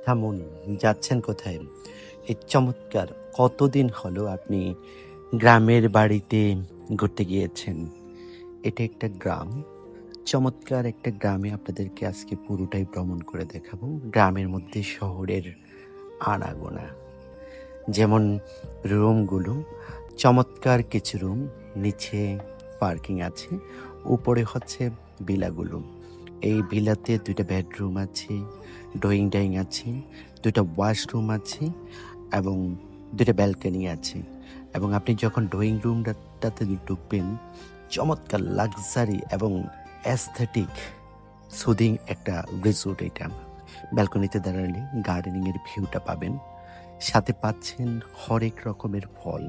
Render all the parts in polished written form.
থামুন, যাচ্ছেন কোথায়? এই চমৎকার কতদিন হলো আপনি গ্রামের বাড়িতে ঘুরতে গিয়েছেন? এটা একটা গ্রাম। চমৎকার একটা গ্রামে আপনাদেরকে আজকে পুরোটাই ভ্রমণ করে দেখাবো। গ্রামের মধ্যে শহরের আনাগোনা। যেমন রুমগুলো, চমৎকার কিছু রুম, নিচে পার্কিং আছে, উপরে হচ্ছে ভিলাগুলো। এই ভিলাতে ২ টা বেডরুম আছে, ড্রয়িং ডাইনিং আছে, ২ টা ওয়াশরুম আছে এবং ২ টা ব্যালকনি আছে। এবং আপনি যখন ড্রয়িং রুমটাতে ঢুকবেন, চমৎকার লাক্সারি এবং অ্যাস্থেটিক সুদিং একটা রিসোর্ট এটা। ব্যালকনিতে দাঁড়ালে গার্ডেনিং এর ভিউটা পাবেন। সাথে পাচ্ছেন হরেক রকমের ফল।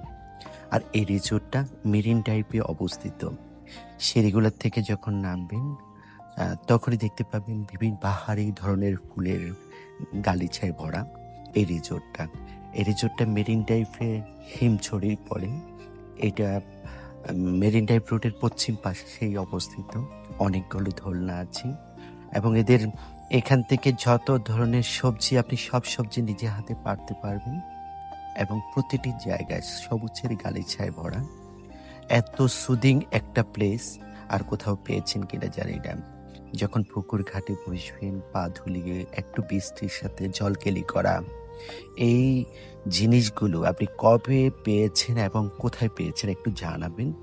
আর এই রিসোর্টটা মেরিন টাইপে অবস্থিত। সিঁড়িগুলোর থেকে যখন নামবেন তখনই দেখতে পাবেন বিভিন্ন বাহারি ধরনের ফুলের গালিচায় ভরা এই রিসোর্টটা। এই রিসোর্টটা মেরিন ড্রাইভে হিমছড়ির পরে। এটা মেরিন ড্রাইভ রোডের পশ্চিম পাশেই অবস্থিত। অনেকগুলো দোলনা আছে এবং এদের এখান থেকে যত ধরনের সবজি আপনি সব সবজি নিজে হাতে পাড়তে পারবেন এবং প্রতিটি জায়গায় সবুজের গালিচায় ভরা। এত সুদিং একটা প্লেস আর কোথাও পেয়েছেন কিনা জানি না। যখন পুকুর ঘাটে বসবেন, পা ধুলিয়ে একটু বৃষ্টির সাথে জলকেলি করা, এই জিনিসগুলো আপনি কবে পেয়েছেন এবং কোথায় পেয়েছেন একটু জানাবেন।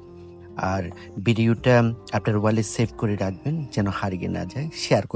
আর ভিডিওটা আপনার ওয়ালে সেভ করে রাখবেন যেন হারিয়ে না যায়। শেয়ার করবেন।